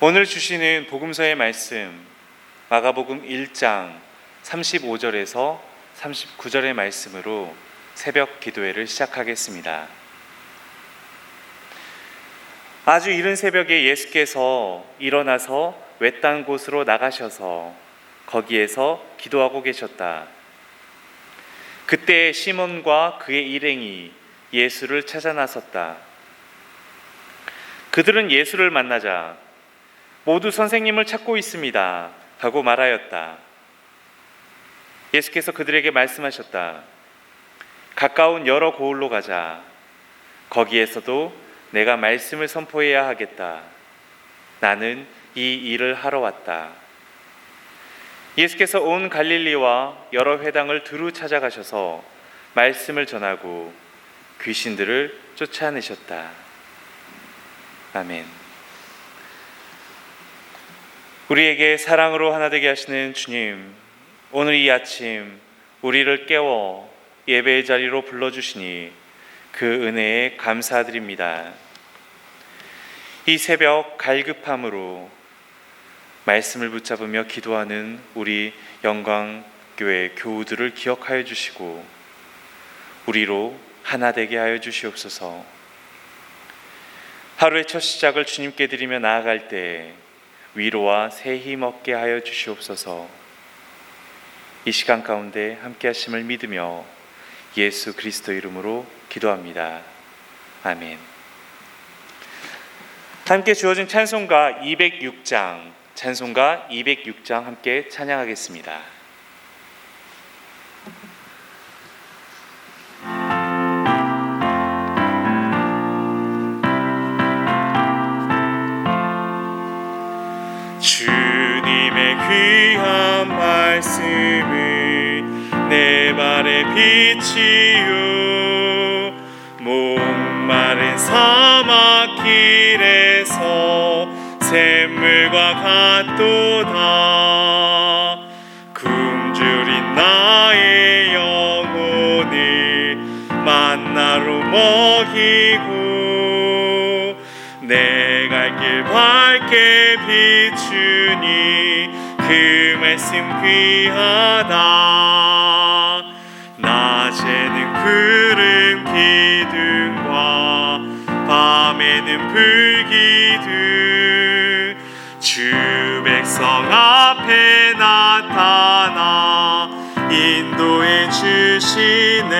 오늘 주시는 복음서의 말씀, 마가복음 1장 35절에서 39절의 말씀으로 새벽 기도회를 시작하겠습니다. 아주 이른 새벽에 예수께서 일어나서 외딴 곳으로 나가셔서 거기에서 기도하고 계셨다. 그때 시몬과 그의 일행이 예수를 찾아 나섰다. 그들은 예수를 만나자 모두 선생님을 찾고 있습니다 하고 말하였다. 예수께서 그들에게 말씀하셨다. 가까운 여러 고을로 가자. 거기에서도 내가 말씀을 선포해야 하겠다. 나는 이 일을 하러 왔다. 예수께서 온 갈릴리와 여러 회당을 두루 찾아가셔서 말씀을 전하고 귀신들을 쫓아내셨다. 아멘. 우리에게 사랑으로 하나 되게 하시는 주님, 오늘 이 아침 우리를 깨워 예배의 자리로 불러주시니 그 은혜에 감사드립니다. 이 새벽 갈급함으로 말씀을 붙잡으며 기도하는 우리 영광교회 교우들을 기억하여 주시고 우리로 하나 되게 하여 주시옵소서. 하루의 첫 시작을 주님께 드리며 나아갈 때 위로와 새 힘 얻게 하여 주시옵소서. 이 시간 가운데 함께 하심을 믿으며 예수 그리스도 이름으로 기도합니다. 아멘. 함께 주어진 찬송가 206장 함께 찬양하겠습니다. 주님의 귀한 말씀을 내 발에 비치유 목마른 사막길에서 샘물과 같도다. 굶주린 나의 영혼을 만나로 먹이고 내 갈 길 밝게 비추니 그 말씀 귀하다. 낮에는 구름 기둥과 밤에는 불기둥 주 백성 앞에 나타나 인도해 주시네.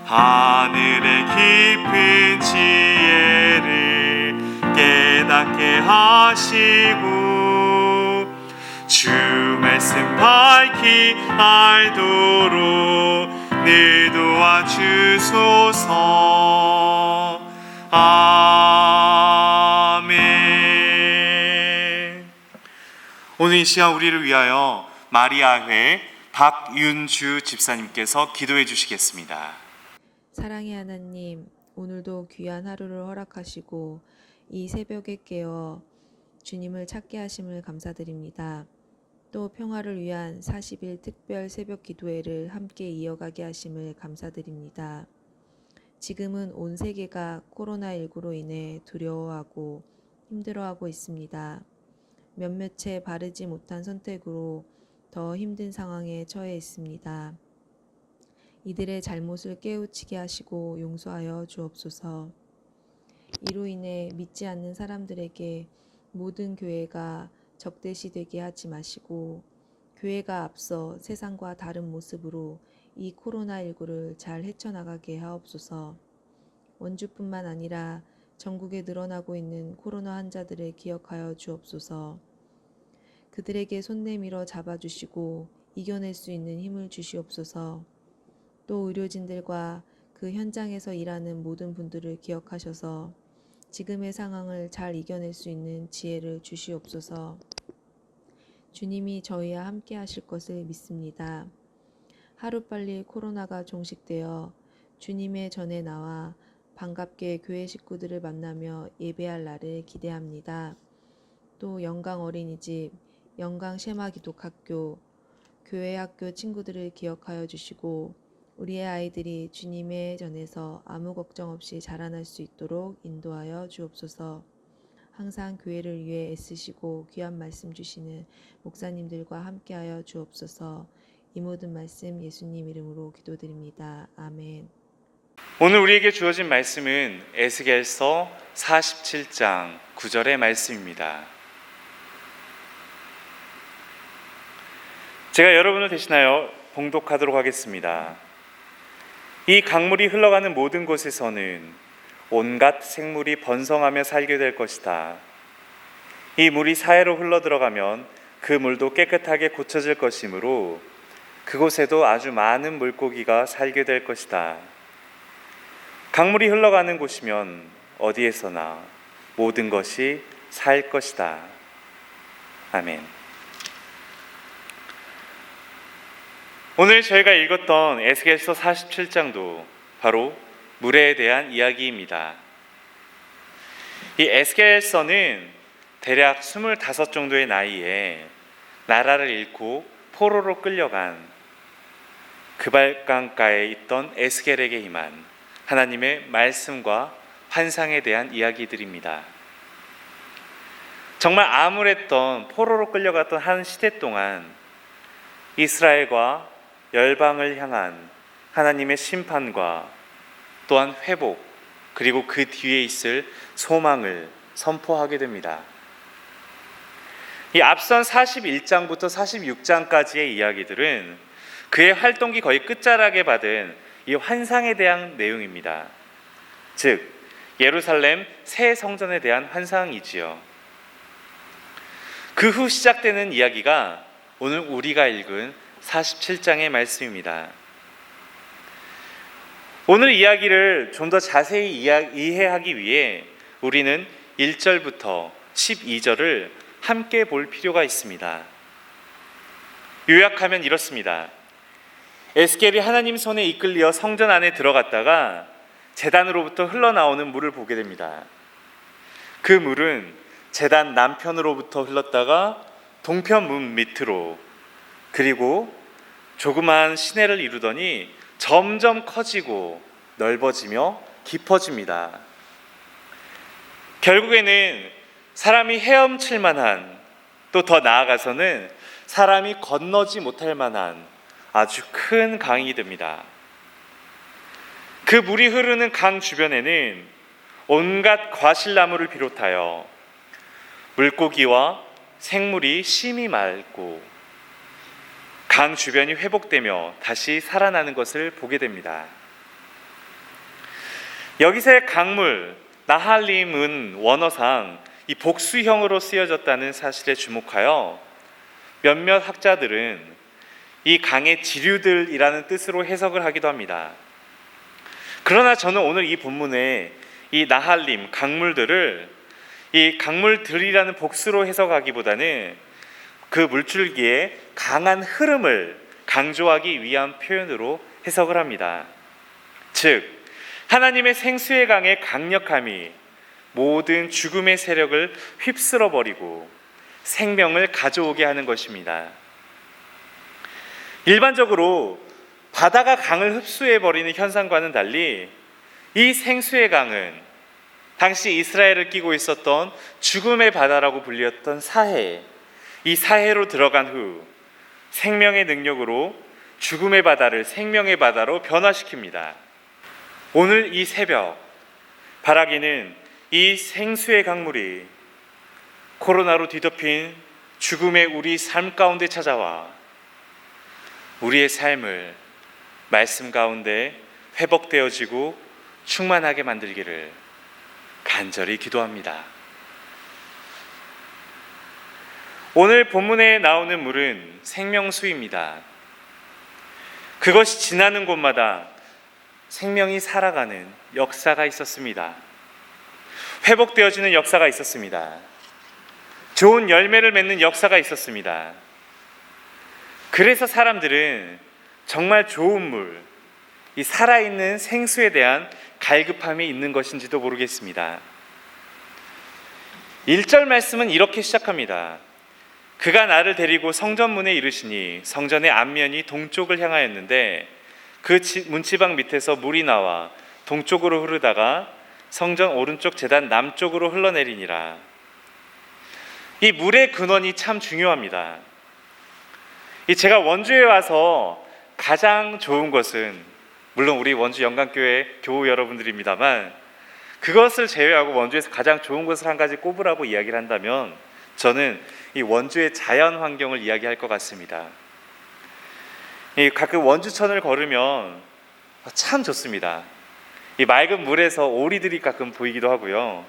하늘의 깊은 지혜를 깨닫게 하시고 주 말씀 밝히 알도록 늘 도와주소서. 아멘. 오늘 이 시간 우리를 위하여 마리아회 박윤주 집사님께서 기도해 주시겠습니다. 사랑의 하나님, 오늘도 귀한 하루를 허락하시고 이 새벽에 깨어 주님을 찾게 하심을 감사드립니다. 또 평화를 위한 40일 특별 새벽 기도회를 함께 이어가게 하심을 감사드립니다. 지금은 온 세계가 코로나19로 인해 두려워하고 힘들어하고 있습니다. 몇몇의 바르지 못한 선택으로 더 힘든 상황에 처해 있습니다. 이들의 잘못을 깨우치게 하시고 용서하여 주옵소서. 이로 인해 믿지 않는 사람들에게 모든 교회가 적대시 되게 하지 마시고 교회가 앞서 세상과 다른 모습으로 이 코로나19를 잘 헤쳐나가게 하옵소서. 원주뿐만 아니라 전국에 늘어나고 있는 코로나 환자들을 기억하여 주옵소서. 그들에게 손 내밀어 잡아주시고 이겨낼 수 있는 힘을 주시옵소서. 또 의료진들과 그 현장에서 일하는 모든 분들을 기억하셔서 지금의 상황을 잘 이겨낼 수 있는 지혜를 주시옵소서. 주님이 저희와 함께 하실 것을 믿습니다. 하루빨리 코로나가 종식되어 주님의 전에 나와 반갑게 교회 식구들을 만나며 예배할 날을 기대합니다. 또 영광 어린이집, 영광 셰마기독학교, 교회 학교 친구들을 기억하여 주시고 우리의 아이들이 주님의 전에서 아무 걱정 없이 자라날 수 있도록 인도하여 주옵소서. 항상 교회를 위해 애쓰시고 귀한 말씀 주시는 목사님들과 함께하여 주옵소서. 이 모든 말씀 예수님 이름으로 기도드립니다. 아멘. 오늘 우리에게 주어진 말씀은 에스겔서 47장 9절의 말씀입니다. 제가 여러분을 대신하여 봉독하도록 하겠습니다. 이 강물이 흘러가는 모든 곳에서는 온갖 생물이 번성하며 살게 될 것이다. 이 물이 사해로 흘러들어가면 그 물도 깨끗하게 고쳐질 것이므로 그곳에도 아주 많은 물고기가 살게 될 것이다. 강물이 흘러가는 곳이면 어디에서나 모든 것이 살 것이다. 아멘. 오늘 저희가 읽었던 에스겔서 47장도 바로 물에 대한 이야기입니다. 이 에스겔서는 대략 25 정도의 나이에 나라를 잃고 포로로 끌려간 그발강가에 있던 에스겔에게 임한 하나님의 말씀과 환상에 대한 이야기들입니다. 정말 암울했던 포로로 끌려갔던 한 시대 동안 이스라엘과 열방을 향한 하나님의 심판과 또한 회복, 그리고 그 뒤에 있을 소망을 선포하게 됩니다. 이 앞선 41장부터 46장까지의 이야기들은 그의 활동기 거의 끝자락에 받은 이 환상에 대한 내용입니다. 즉 예루살렘 새 성전에 대한 환상이지요. 그 후 시작되는 이야기가 오늘 우리가 읽은 47장의 말씀입니다. 오늘 이야기를 좀 더 자세히 이해하기 위해 우리는 1절부터 12절을 함께 볼 필요가 있습니다. 요약하면 이렇습니다. 에스겔이 하나님 손에 이끌려 성전 안에 들어갔다가 제단으로부터 흘러나오는 물을 보게 됩니다. 그 물은 제단 남편으로부터 흘렀다가 동편 문 밑으로, 그리고 조그마한 시내를 이루더니 점점 커지고 넓어지며 깊어집니다. 결국에는 사람이 헤엄칠 만한, 또 더 나아가서는 사람이 건너지 못할 만한 아주 큰 강이 됩니다. 그 물이 흐르는 강 주변에는 온갖 과실나무를 비롯하여 물고기와 생물이 심히 맑고 강 주변이 회복되며 다시 살아나는 것을 보게 됩니다. 여기서의 강물 나할림은 원어상 이 복수형으로 쓰여졌다는 사실에 주목하여 몇몇 학자들은 이 강의 지류들이라는 뜻으로 해석을 하기도 합니다. 그러나 저는 오늘 이 본문에 이 나할림, 강물들을 이 강물들이라는 복수로 해석하기보다는 그 물줄기의 강한 흐름을 강조하기 위한 표현으로 해석을 합니다. 즉, 하나님의 생수의 강의 강력함이 모든 죽음의 세력을 휩쓸어버리고 생명을 가져오게 하는 것입니다. 일반적으로 바다가 강을 흡수해버리는 현상과는 달리 이 생수의 강은 당시 이스라엘을 끼고 있었던 죽음의 바다라고 불렸던 사해, 이 사해로 들어간 후 생명의 능력으로 죽음의 바다를 생명의 바다로 변화시킵니다. 오늘 이 새벽 바라기는 이 생수의 강물이 코로나로 뒤덮인 죽음의 우리 삶 가운데 찾아와 우리의 삶을 말씀 가운데 회복되어지고 충만하게 만들기를 간절히 기도합니다. 오늘 본문에 나오는 물은 생명수입니다. 그것이 지나는 곳마다 생명이 살아가는 역사가 있었습니다. 회복되어지는 역사가 있었습니다. 좋은 열매를 맺는 역사가 있었습니다. 그래서 사람들은 정말 좋은 물, 이 살아있는 생수에 대한 갈급함이 있는 것인지도 모르겠습니다. 1절 말씀은 이렇게 시작합니다. 그가 나를 데리고 성전문에 이르시니 성전의 앞면이 동쪽을 향하였는데 그 문지방 밑에서 물이 나와 동쪽으로 흐르다가 성전 오른쪽 제단 남쪽으로 흘러내리니라. 이 물의 근원이 참 중요합니다. 제가 원주에 와서 가장 좋은 것은, 물론 우리 원주 영광교회 교우 여러분들입니다만, 그것을 제외하고 원주에서 가장 좋은 것을 한 가지 꼽으라고 이야기를 한다면 저는 이 원주의 자연 환경을 이야기할 것 같습니다. 가끔 원주천을 걸으면 참 좋습니다. 이 맑은 물에서 오리들이 가끔 보이기도 하고요.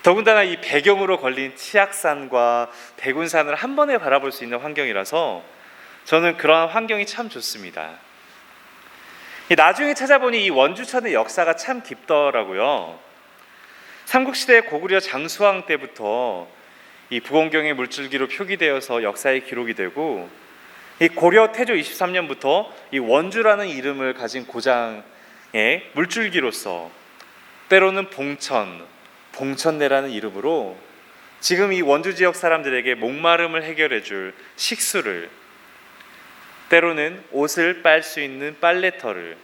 더군다나 이 배경으로 걸린 치악산과 대군산을 한 번에 바라볼 수 있는 환경이라서 저는 그러한 환경이 참 좋습니다. 나중에 찾아보니 이 원주천의 역사가 참 깊더라고요. 삼국시대 고구려 장수왕 때부터 이 부곡경의 물줄기로 표기되어서 역사에 기록이 되고, 이 고려 태조 23년부터 이 원주라는 이름을 가진 고장의 물줄기로서 때로는 봉천내라는 이름으로 지금 이 원주 지역 사람들에게 목마름을 해결해 줄 식수를, 때로는 옷을 빨 수 있는 빨래터를,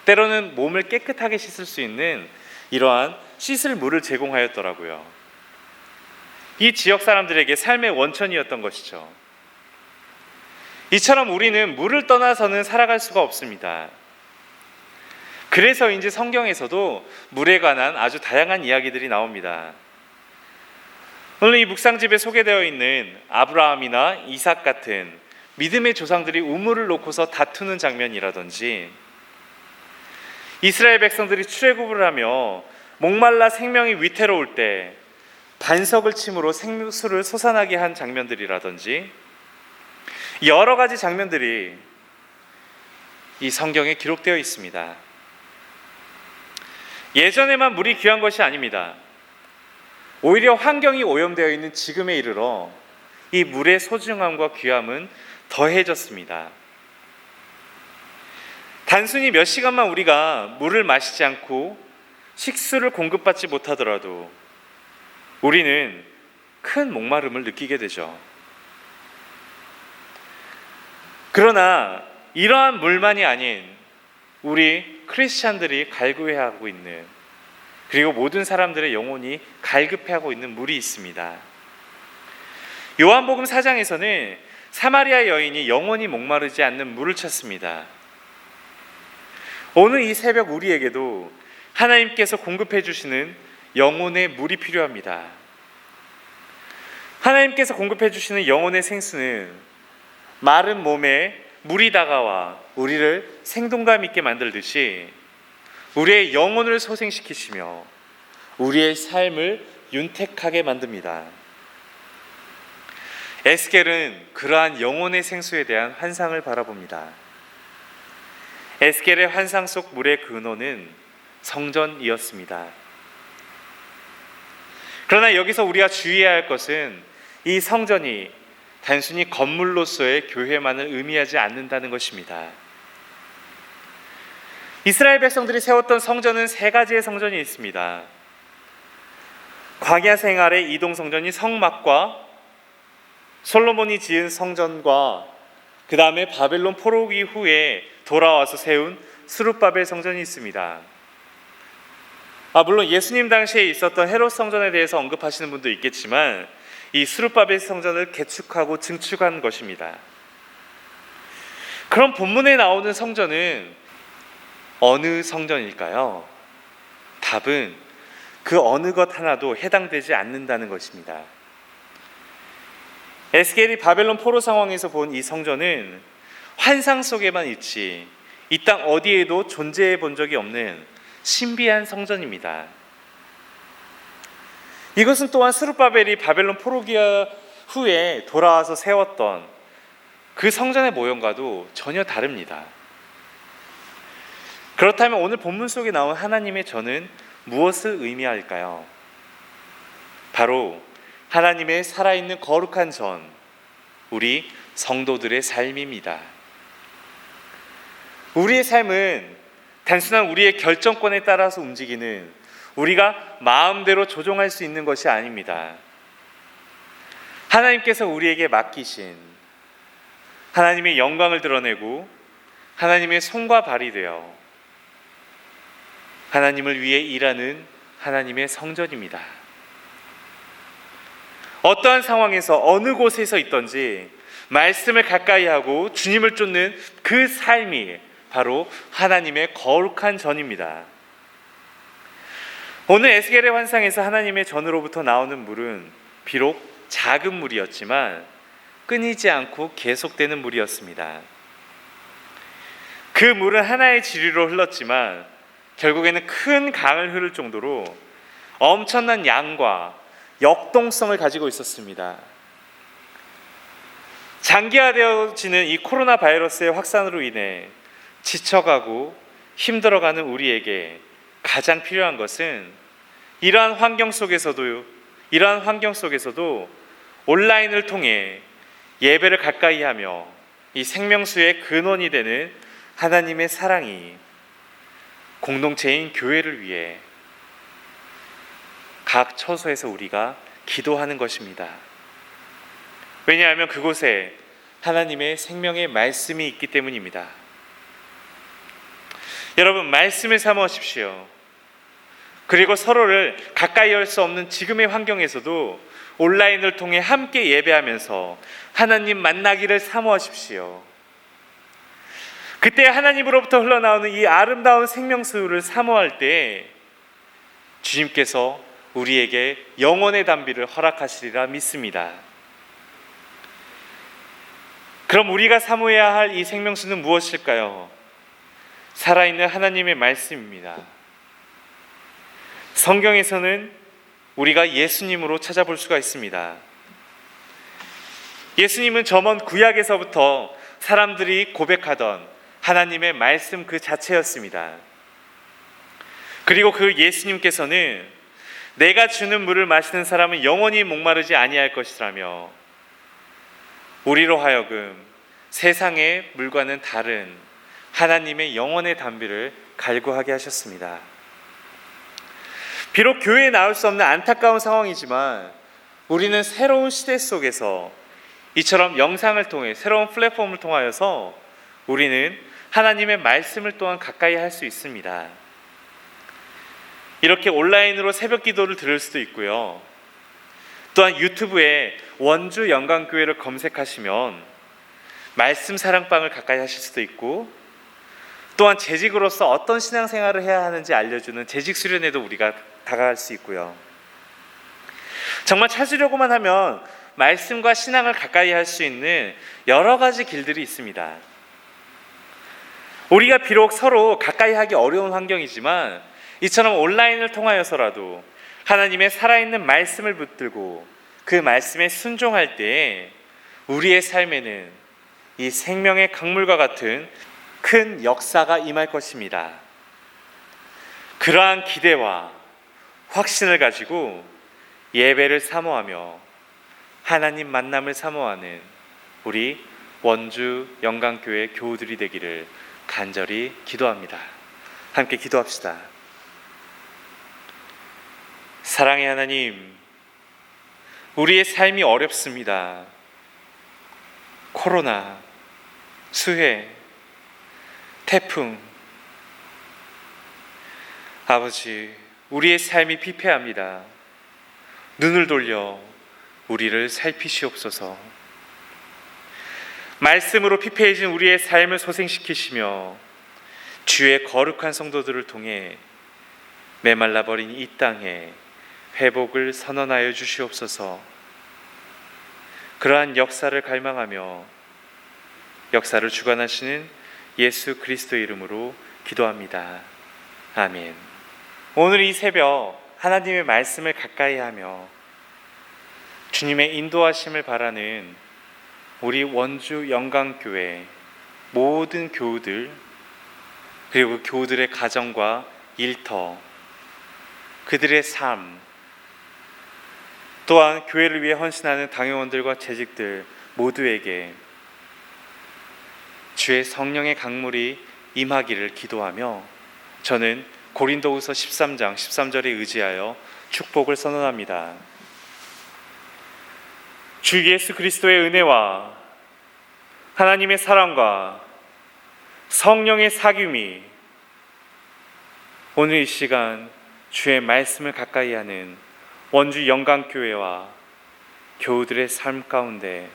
때로는 몸을 깨끗하게 씻을 수 있는 이러한 씻을 물을 제공하였더라고요. 이 지역 사람들에게 삶의 원천이었던 것이죠. 이처럼 우리는 물을 떠나서는 살아갈 수가 없습니다. 그래서인지 성경에서도 물에 관한 아주 다양한 이야기들이 나옵니다. 오늘 이 묵상집에 소개되어 있는 아브라함이나 이삭 같은 믿음의 조상들이 우물을 놓고서 다투는 장면이라든지, 이스라엘 백성들이 출애굽을 하며 목말라 생명이 위태로울 때 반석을 침으로 생수를 솟아나게 한 장면들이라든지, 여러 가지 장면들이 이 성경에 기록되어 있습니다. 예전에만 물이 귀한 것이 아닙니다. 오히려 환경이 오염되어 있는 지금에 이르러 이 물의 소중함과 귀함은 더해졌습니다. 단순히 몇 시간만 우리가 물을 마시지 않고 식수를 공급받지 못하더라도 우리는 큰 목마름을 느끼게 되죠. 그러나 이러한 물만이 아닌 우리 크리스찬들이 갈구해하고 있는, 그리고 모든 사람들의 영혼이 갈급해하고 있는 물이 있습니다. 요한복음 4장에서는 사마리아 여인이 영원히 목마르지 않는 물을 찾습니다. 오늘 이 새벽 우리에게도 하나님께서 공급해 주시는 영혼의 물이 필요합니다. 하나님께서 공급해 주시는 영혼의 생수는 마른 몸에 물이 다가와 우리를 생동감 있게 만들듯이 우리의 영혼을 소생시키시며 우리의 삶을 윤택하게 만듭니다. 에스겔은 그러한 영혼의 생수에 대한 환상을 바라봅니다. 에스겔의 환상 속 물의 근원은 성전이었습니다. 그러나 여기서 우리가 주의해야 할 것은 이 성전이 단순히 건물로서의 교회만을 의미하지 않는다는 것입니다. 이스라엘 백성들이 세웠던 성전은 세 가지의 성전이 있습니다. 광야 생활의 이동 성전이 성막과 솔로몬이 지은 성전과 그 다음에 바벨론 포로기 후에 돌아와서 세운 스룹바벨 성전이 있습니다. 물론 예수님 당시에 있었던 헤롯 성전에 대해서 언급하시는 분도 있겠지만 이 스룹바벨 성전을 개축하고 증축한 것입니다. 그럼 본문에 나오는 성전은 어느 성전일까요? 답은 그 어느 것 하나도 해당되지 않는다는 것입니다. 에스겔이 바벨론 포로 상황에서 본 이 성전은 환상 속에만 있지 이 땅 어디에도 존재해 본 적이 없는 신비한 성전입니다. 이것은 또한 스룹바벨이 바벨론 포로기 후에 돌아와서 세웠던 그 성전의 모형과도 전혀 다릅니다. 그렇다면 오늘 본문 속에 나온 하나님의 전은 무엇을 의미할까요? 바로 하나님의 살아있는 거룩한 전, 우리 성도들의 삶입니다. 우리의 삶은 단순한 우리의 결정권에 따라서 움직이는, 우리가 마음대로 조종할 수 있는 것이 아닙니다. 하나님께서 우리에게 맡기신, 하나님의 영광을 드러내고 하나님의 손과 발이 되어 하나님을 위해 일하는 하나님의 성전입니다. 어떠한 상황에서 어느 곳에서 있든지 말씀을 가까이 하고 주님을 쫓는 그 삶이 바로 하나님의 거룩한 전입니다. 오늘 에스겔의 환상에서 하나님의 전으로부터 나오는 물은 비록 작은 물이었지만 끊이지 않고 계속되는 물이었습니다. 그 물은 하나의 지류로 흘렀지만 결국에는 큰 강을 흐를 정도로 엄청난 양과 역동성을 가지고 있었습니다. 장기화되어지는 이 코로나 바이러스의 확산으로 인해 지쳐가고 힘들어가는 우리에게 가장 필요한 것은 이러한 환경 속에서도 온라인을 통해 예배를 가까이 하며 이 생명수의 근원이 되는 하나님의 사랑이 공동체인 교회를 위해 각 처소에서 우리가 기도하는 것입니다. 왜냐하면 그곳에 하나님의 생명의 말씀이 있기 때문입니다. 여러분, 말씀을 사모하십시오. 그리고 서로를 가까이 할 수 없는 지금의 환경에서도 온라인을 통해 함께 예배하면서 하나님 만나기를 사모하십시오. 그때 하나님으로부터 흘러나오는 이 아름다운 생명수를 사모할 때 주님께서 우리에게 영원의 담비를 허락하시리라 믿습니다. 그럼 우리가 사모해야 할 이 생명수는 무엇일까요? 살아있는 하나님의 말씀입니다. 성경에서는 우리가 예수님으로 찾아볼 수가 있습니다. 예수님은 저 먼 구약에서부터 사람들이 고백하던 하나님의 말씀 그 자체였습니다. 그리고 그 예수님께서는 내가 주는 물을 마시는 사람은 영원히 목마르지 아니할 것이라며 우리로 하여금 세상의 물과는 다른 하나님의 영원의 담비를 갈구하게 하셨습니다. 비록 교회에 나올 수 없는 안타까운 상황이지만 우리는 새로운 시대 속에서 이처럼 영상을 통해 새로운 플랫폼을 통하여서 우리는 하나님의 말씀을 또한 가까이 할 수 있습니다. 이렇게 온라인으로 새벽 기도를 들을 수도 있고요. 또한 유튜브에 원주 영광교회를 검색하시면 말씀 사랑방을 가까이 하실 수도 있고, 또한 재직으로서 어떤 신앙생활을 해야 하는지 알려주는 재직 수련회도 우리가 다가갈 수 있고요. 정말 찾으려고만 하면 말씀과 신앙을 가까이 할 수 있는 여러 가지 길들이 있습니다. 우리가 비록 서로 가까이 하기 어려운 환경이지만 이처럼 온라인을 통하여서라도 하나님의 살아있는 말씀을 붙들고 그 말씀에 순종할 때에 우리의 삶에는 이 생명의 강물과 같은 큰 역사가 임할 것입니다. 그러한 기대와 확신을 가지고 예배를 사모하며 하나님 만남을 사모하는 우리 원주 영광교회 교우들이 되기를 간절히 기도합니다. 함께 기도합시다. 사랑의 하나님, 우리의 삶이 어렵습니다. 코로나, 수해, 태풍, 아버지, 우리의 삶이 피폐합니다. 눈을 돌려 우리를 살피시옵소서. 말씀으로 피폐해진 우리의 삶을 소생시키시며 주의 거룩한 성도들을 통해 메말라버린 이 땅에 회복을 선언하여 주시옵소서. 그러한 역사를 갈망하며 역사를 주관하시는 예수 그리스도의 이름으로 기도합니다. 아멘. 오늘 이 새벽 하나님의 말씀을 가까이 하며 주님의 인도하심을 바라는 우리 원주 영광교회 모든 교우들, 그리고 교우들의 가정과 일터, 그들의 삶, 또한 교회를 위해 헌신하는 당회원들과 재직들 모두에게 주의 성령의 강물이 임하기를 기도하며 저는 고린도후서 13장 13절에 의지하여 축복을 선언합니다. 주 예수 그리스도의 은혜와 하나님의 사랑과 성령의 사귐이 오늘 이 시간 주의 말씀을 가까이 하는 원주 영광교회와 교우들의 삶 가운데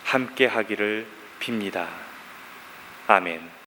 함께 하기를 빕니다. 아멘.